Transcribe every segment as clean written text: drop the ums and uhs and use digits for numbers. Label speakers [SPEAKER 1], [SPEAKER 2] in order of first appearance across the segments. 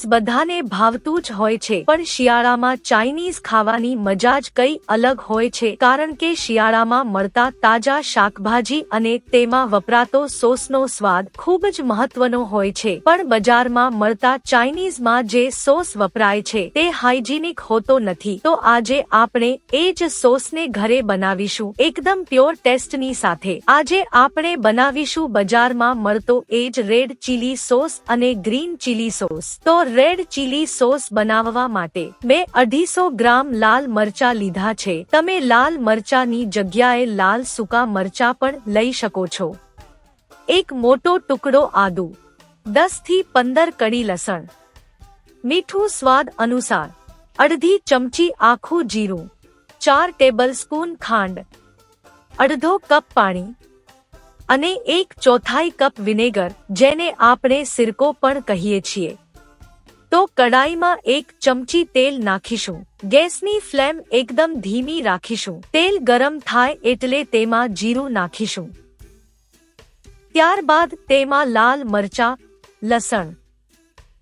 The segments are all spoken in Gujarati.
[SPEAKER 1] ચાઇનીઝ બધાને ભાવતું જ હોય છે, પણ શિયાળામાં ચાઇનીઝ ખાવાની મજા જ કઈ અલગ હોય છે, કારણ કે શિયાળામાં મળતા તાજા શાકભાજી અને તેમાં વપરાતો સોસનો સ્વાદ ખૂબ જ મહત્વનો હોય છે. પણ બજારમાં મળતા ચાઇનીઝમાં જે સોસ વપરાય છે તે હાઇજીનિક હોતો નથી. તો આજે આપણે એ જ સોસને ઘરે બનાવીશું એકદમ પ્યોર ટેસ્ટની સાથે. આજે આપણે બનાવીશું બજારમાં મળતો એ જ રેડ ચીલી સોસ અને ગ્રીન ચીલી સોસ. તો રેડ ચીલી સોસ બનાવવા માટે મેં 250 ગ્રામ લાલ મરચા લીધા છે. તમે લાલ મરચાની જગ્યાએ લાલ સૂકા મરચા પણ લઈ શકો છો. એક મોટો ટુકડો આદુ, 10 થી 15 કળી લસણ, મીઠું સ્વાદ અનુસાર, અડધી ચમચી આખું જીરું, 4 ટેબલસ્પૂન ખાંડ, અડધો કપ પાણી અને 1/4 કપ વિનેગર, જેને આપણે સિરકો પણ કહીએ છીએ. તો કડાઈમાં 1 ચમચી તેલ નાખીશું. ગેસની ફ્લેમ એકદમ ધીમી રાખીશું. તેલ ગરમ થાય એટલે તેમાં જીરું નાખીશું. ત્યારબાદ તેમાં લાલ મરચા, લસણ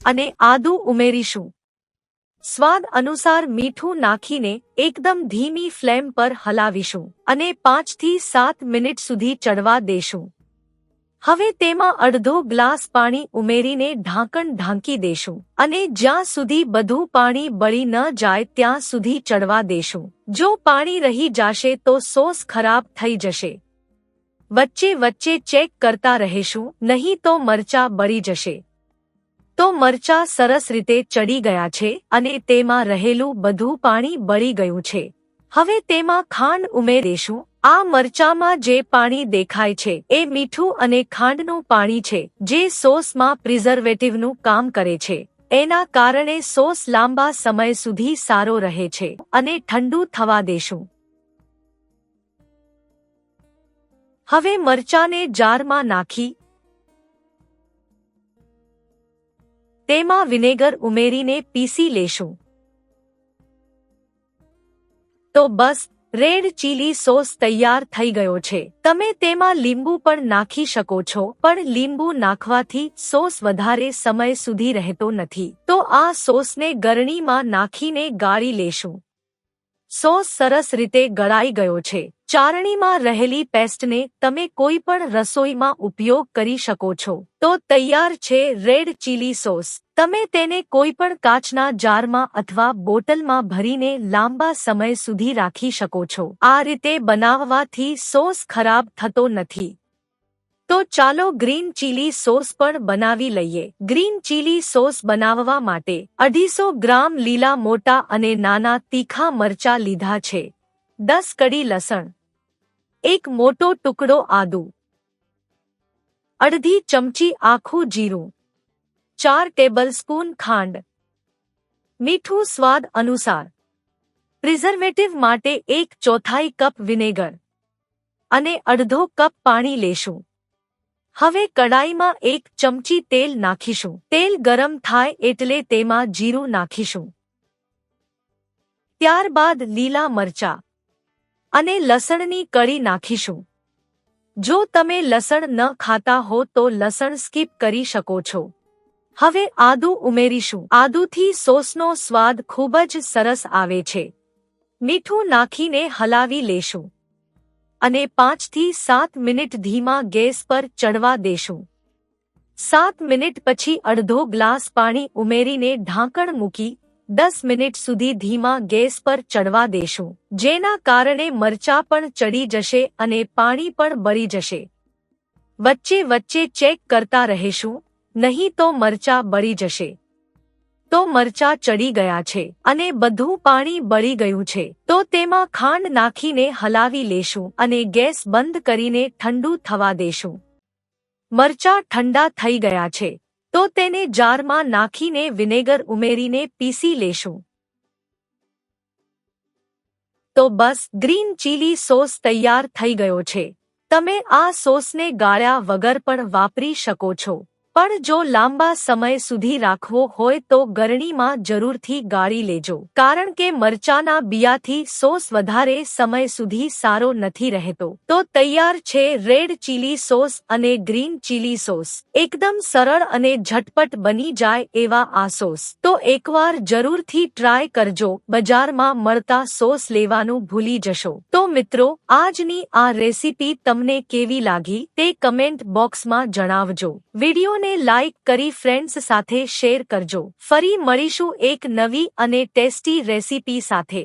[SPEAKER 1] અને આદુ ઉમેરીશું. સ્વાદ અનુસાર મીઠું નાખીને એકદમ ધીમી ફ્લેમ પર હલાવીશું અને 5 થી 7 મિનિટ સુધી ચડવા દેશું. હવે તેમાં અડધો ગ્લાસ પાણી ઉમેરીને ઢાંકણ ઢાંકી દેશું અને જ્યાં સુધી બધું પાણી બળી ન જાય ત્યાં સુધી ચડવા દેશું. જો પાણી રહી જશે તો સોસ ખરાબ થઈ જશે. વચ્ચે વચ્ચે ચેક કરતા રહેશું, નહીં તો મરચાં બળી જશે. તો મરચાં સરસ રીતે ચડી ગયા છે અને તેમાં રહેલું બધું પાણી બળી ગયું છે. હવે તેમાં ખાંડ ઉમેરીશું. આ મરચાંમાં જે પાણી દેખાય છે એ મીઠું અને ખાંડનું પાણી છે, જે સોસમાં પ્રિઝર્વેટિવનું કામ કરે છે. એના કારણે સોસ લાંબા સમય સુધી સારો રહે છે અને ઠંડુ થવા દેશું. હવે મરચાંને જારમાં નાખી તેમાં વિનેગર ઉમેરીને પીસી લેશું. તો બસ, રેડ ચીલી સોસ તૈયાર થઈ ગયો છે. તમે તેમાં લીંબુ પણ નાખી શકો છો, પણ લીંબુ નાખવાથી સોસ વધારે સમય સુધી રહેતો નથી. તો આ સોસને ગરણીમાં નાખીને ગાળી લેશું. સોસ સરસ રીતે ગળાઈ ગયો છે. ચારણીમાં રહેલી પેસ્ટને તમે કોઈ પણ રસોઈમાં ઉપયોગ કરી શકો છો. તો તૈયાર છે રેડ ચીલી સોસ. તમે તેને કોઈ પણ કાચના જારમાં અથવા બોટલમાં ભરીને લાંબા સમય સુધી રાખી શકો છો. આ રીતે બનાવવાથી સોસ ખરાબ થતો નથી. તો ચાલો ગ્રીન ચીલી સોસ પણ બનાવી લઈએ. ગ્રીન ચીલી સોસ બનાવવા માટે 250 ગ્રામ લીલા મોટા અને નાના તીખા મરચાં લીધા છે. 10 કળી લસણ, 1 મોટો ટુકડો આદુ, અડધી ચમચી આખું જીરું, 4 ટેબલસ્પૂન ખાંડ, મીઠું સ્વાદ અનુસાર, પ્રિઝર્વેટિવ માટે 1/4 કપ વિનેગર અને અડધો કપ પાણી લેશું. હવે કડાઈમાં 1 ચમચી તેલ નાખીશું. તેલ ગરમ થાય એટલે તેમાં જીરું નાખીશું. ત્યારબાદ લીલા મરચાં અને લસણની કળી નાખીશું. જો તમે લસણ ન ખાતા હો તો લસણ સ્કીપ કરી શકો છો. હવે આદુ ઉમેરીશું. આદુથી સોસનો સ્વાદ ખૂબ જ સરસ આવે છે. મીઠું નાખીને હલાવી લેશું અને 5 થી 7 મિનિટ ધીમા ગેસ પર ચડવા દેશું. 7 મિનિટ પછી અડધો ગ્લાસ પાણી ઉમેરીને ઢાંકણ મૂકી 10 મિનિટ સુધી ધીમા ગેસ પર ચડવા દેશું, જેના કારણે મરચાં પણ ચડી જશે અને પાણી પણ બળી જશે. વચ્ચે વચ્ચે ચેક કરતા રહેશું, નહીં તો મરચાં બળી જશે. તો મરચાં ચડી ગયા છે અને બધું પાણી બળી ગયું છે. તો તેમાં ખાંડ નાખીને હલાવી લેશું અને ગેસ બંધ કરીને ઠંડુ થવા દેશું. મરચાં ઠંડા થઈ ગયા છે તો તેને જારમાં નાખીને વિનેગર ઉમેરીને પીસી લેશું. તો બસ, ગ્રીન ચીલી સોસ તૈયાર થઈ ગયો છે. તમે આ સોસને ગાળ્યા વગર પણ વાપરી શકો છો, પણ જો લાંબા સમય સુધી રાખવો હોય તો ગરણીમાં જરૂરથી ગાળી લેજો, કારણ કે મરચાના બિયાથી સોસ વધારે સમય સુધી સારો નથી રહેતો. તો તૈયાર છે રેડ ચીલી સોસ અને ગ્રીન ચીલી સોસ. એકદમ સરળ અને ઝટપટ બની જાય એવા આ સોસ તો એકવાર જરૂરથી ટ્રાય કરજો. બજારમાં મળતા સોસ લેવાનું ભૂલી જશો. તો મિત્રો, આજની આ રેસીપી તમને કેવી લાગી તે કમેન્ટ બોક્સમાં જણાવજો. વિડીયોને લાઈક કરી ફ્રેન્ડ્સ સાથે શેર કરજો. ફરી મળીશું એક નવી અને ટેસ્ટી રેસીપી સાથે.